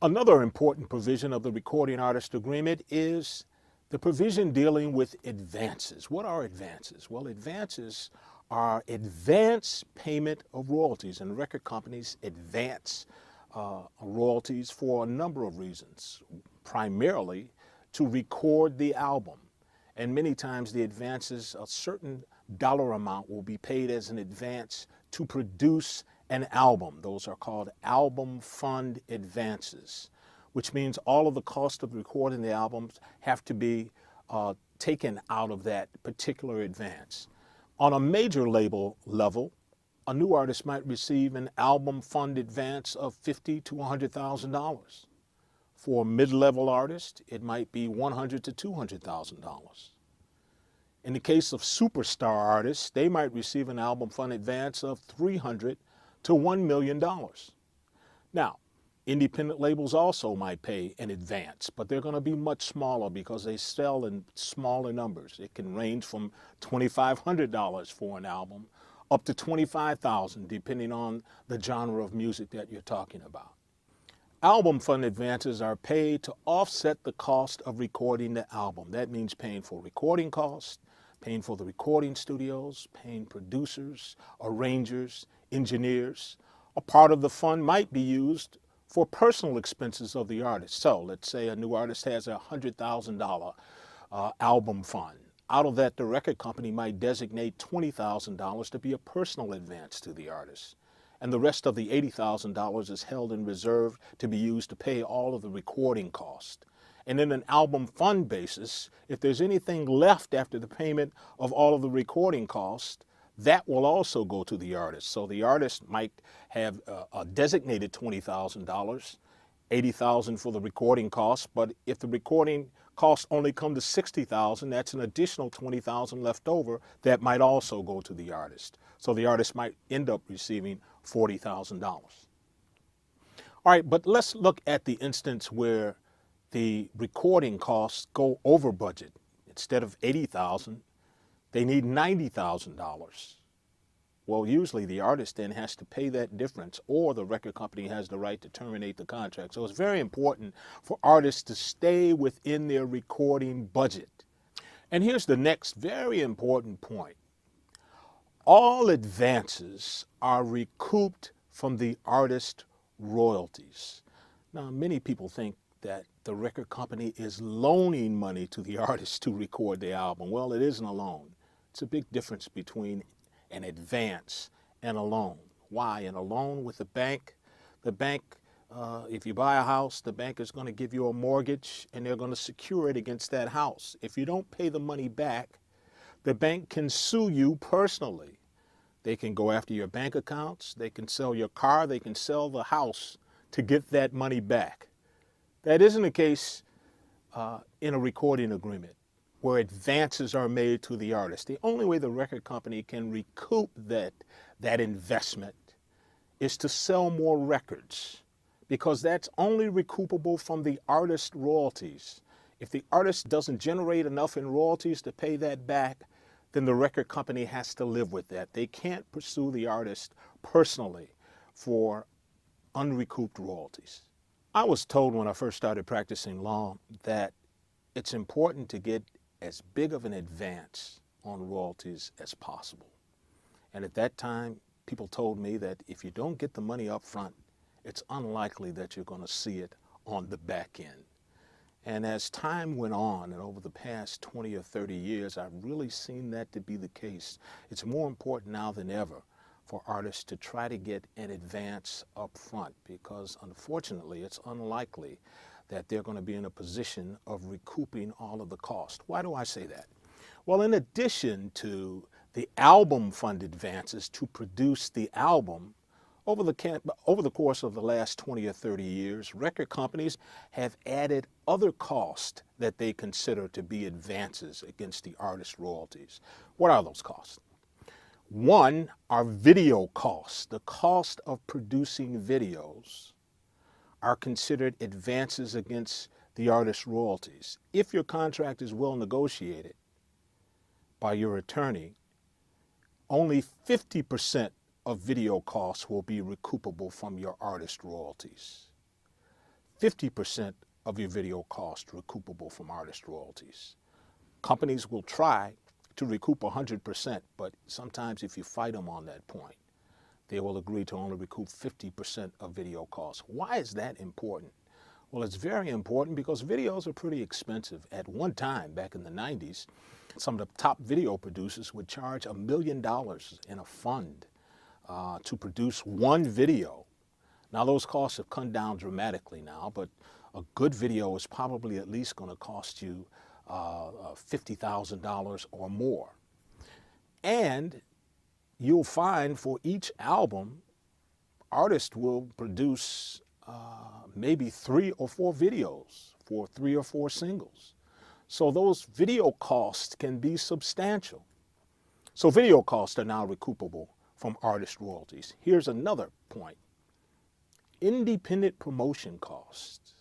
Another important provision of the recording artist agreement is the provision dealing with advances. What are advances? Well, advances are advance payment of royalties, and record companies advance royalties for a number of reasons, primarily to record the album. And many times the advances, a certain dollar amount will be paid as an advance to produce an album. Those are called album fund advances, which means all of the cost of recording the albums have to be taken out of that particular advance. On a major label level, a new artist might receive an album fund advance of $50,000 to $100,000. For a mid-level artist, it might be $100,000 to $200,000. In the case of superstar artists, they might receive an album fund advance of $300,000 to $1 million. Now, independent labels also might pay an advance, but they're going to be much smaller because they sell in smaller numbers. It can range from $2,500 for an album up to $25,000, depending on the genre of music that you're talking about. Album fund advances are paid to offset the cost of recording the album. That means paying for recording costs, paying for the recording studios, paying producers, arrangers, engineers. A part of the fund might be used for personal expenses of the artist. So let's say a new artist has a $100,000 album fund. Out of that, the record company might designate $20,000 to be a personal advance to the artist. And the rest of the $80,000 is held in reserve to be used to pay all of the recording cost. And in an album fund basis, if there's anything left after the payment of all of the recording cost, that will also go to the artist. So the artist might have a designated $20,000, $80,000 for the recording cost, but if the recording costs only come to $60,000, that's an additional $20,000 left over that might also go to the artist. So the artist might end up receiving $40,000. All right, but let's look at the instance where the recording costs go over budget. Instead of $80,000, they need $90,000. Well, usually the artist then has to pay that difference, or the record company has the right to terminate the contract. So it's very important for artists to stay within their recording budget. And here's the next very important point. All advances are recouped from the artist royalties. Now, many people think that the record company is loaning money to the artist to record the album. Well, it isn't a loan. It's a big difference between an advance and a loan. Why? In a loan with the bank, if you buy a house, the bank is going to give you a mortgage and they're going to secure it against that house. If you don't pay the money back, the bank can sue you personally. They can go after your bank accounts, they can sell your car, they can sell the house to get that money back. That isn't the case in a recording agreement where advances are made to the artist. The only way the record company can recoup that investment is to sell more records, because that's only recoupable from the artist royalties. If the artist doesn't generate enough in royalties to pay that back, then the record company has to live with that. They can't pursue the artist personally for unrecouped royalties. I was told when I first started practicing law that it's important to get as big of an advance on royalties as possible. And at that time, people told me that if you don't get the money up front, it's unlikely that you're going to see it on the back end. And as time went on, and over the past 20 or 30 years, I've really seen that to be the case. It's more important now than ever for artists to try to get an advance up front, because unfortunately, it's unlikely that they're going to be in a position of recouping all of the cost. Why do I say that? Well, in addition to the album fund advances to produce the album, over the course of the last 20 or 30 years, record companies have added other costs that they consider to be advances against the artist royalties. What are those costs? One are video costs. The cost of producing videos are considered advances against the artist royalties. If your contract is well negotiated by your attorney, only 50% of video costs will be recoupable from your artist royalties. 50% of your video cost recoupable from artist royalties. Companies will try to recoup 100%, but sometimes if you fight them on that point, they will agree to only recoup 50% of video costs. Why is that important? Well, it's very important because videos are pretty expensive. At one time, back in the 90s, some of the top video producers would charge $1 million in a fund to produce one video. Now, those costs have come down dramatically now, but a good video is probably at least going to cost you $50,000 or more. And you'll find for each album, artists will produce maybe 3 or 4 videos for 3 or 4 singles. So those video costs can be substantial. So video costs are now recoupable from artist royalties. Here's another point. Independent promotion costs.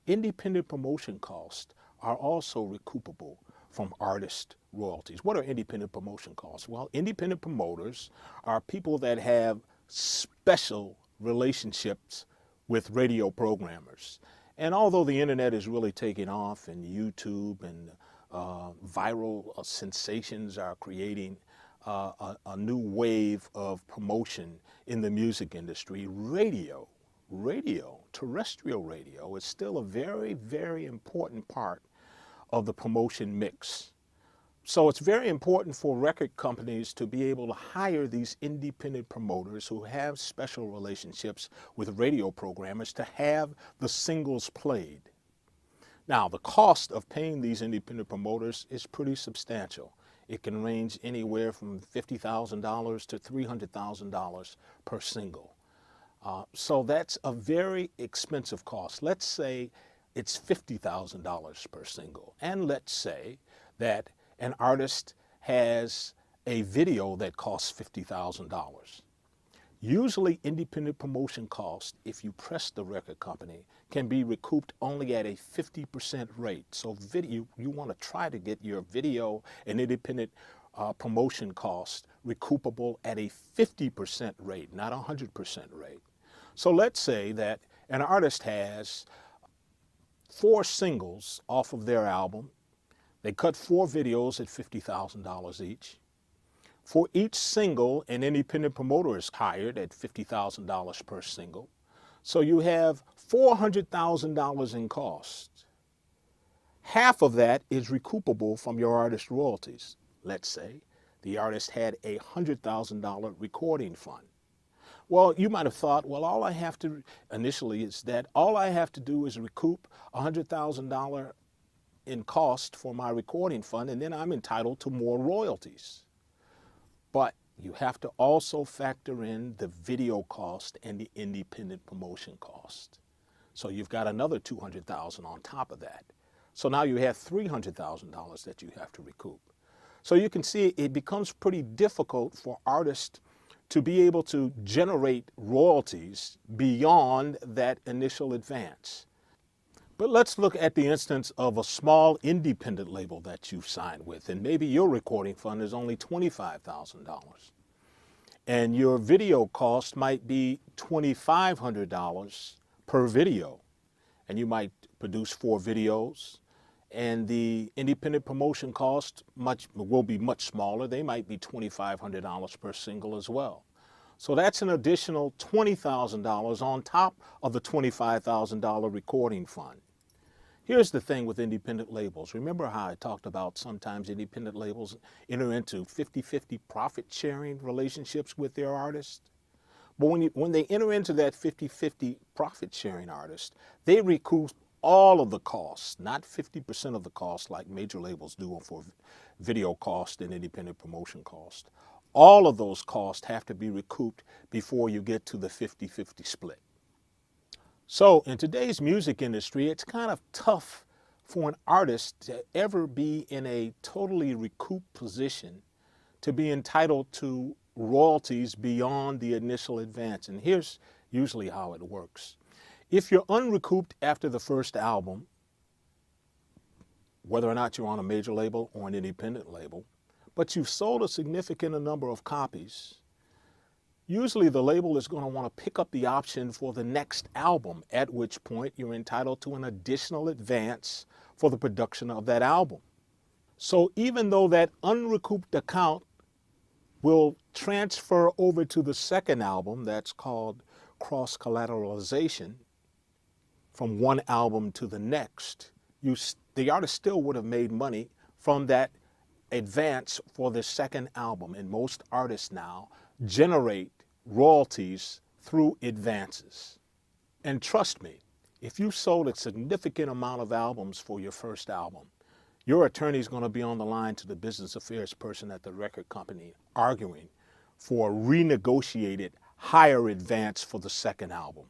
Independent promotion costs are also recoupable from artist royalties. What are independent promotion costs? Well, independent promoters are people that have special relationships with radio programmers. And although the internet is really taking off and YouTube and viral sensations are creating a new wave of promotion in the music industry, radio, terrestrial radio is still a very, very important part of the promotion mix. So it's very important for record companies to be able to hire these independent promoters who have special relationships with radio programmers to have the singles played. Now, the cost of paying these independent promoters is pretty substantial. It can range anywhere from $50,000 to $300,000 per single. So that's a very expensive cost. Let's say it's $50,000 per single. And let's say that an artist has a video that costs $50,000. Usually independent promotion costs, if you press the record company, can be recouped only at a 50% rate. So you want to try to get your video and independent promotion costs recoupable at a 50% rate, not a 100% rate. So let's say that an artist has 4 singles off of their album. They cut 4 videos at $50,000 each. For each single, an independent promoter is hired at $50,000 per single. So you have $400,000 in cost. Half of that is recoupable from your artist royalties. Let's say the artist had a $100,000 recording fund. Well, you might have thought, well, all I have to do is recoup $100,000 in cost for my recording fund, and then I'm entitled to more royalties. But you have to also factor in the video cost and the independent promotion cost. So you've got another $200,000 on top of that. So now you have $300,000 that you have to recoup. So you can see it becomes pretty difficult for artists to be able to generate royalties beyond that initial advance. But let's look at the instance of a small independent label that you've signed with, and maybe your recording fund is only $25,000. And your video cost might be $2,500 per video. And you might produce 4 videos, and the independent promotion cost will be much smaller. They might be $2,500 per single as well. So that's an additional $20,000 on top of the $25,000 recording fund. Here's the thing with independent labels. Remember how I talked about sometimes independent labels enter into 50-50 profit sharing relationships with their artists? But when they enter into that 50-50 profit sharing artist, they recoup all of the costs, not 50% of the costs like major labels do for video cost and independent promotion cost. All of those costs have to be recouped before you get to the 50-50 split. So in today's music industry, it's kind of tough for an artist to ever be in a totally recouped position to be entitled to royalties beyond the initial advance. And here's usually how it works. If you're unrecouped after the first album, whether or not you're on a major label or an independent label, but you've sold a significant number of copies, Usually the label is going to want to pick up the option for the next album, at which point you're entitled to an additional advance for the production of that album. So even though that unrecouped account will transfer over to the second album, that's called cross-collateralization, from one album to the next, the artist still would have made money from that advance for the second album. And most artists now generate royalties through advances. And trust me, if you sold a significant amount of albums for your first album, your attorney is going to be on the line to the business affairs person at the record company arguing for a renegotiated higher advance for the second album.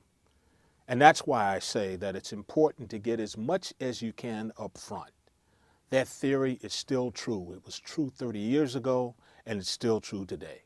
And that's why I say that it's important to get as much as you can up front. That theory is still true. It was true 30 years ago, and it's still true today.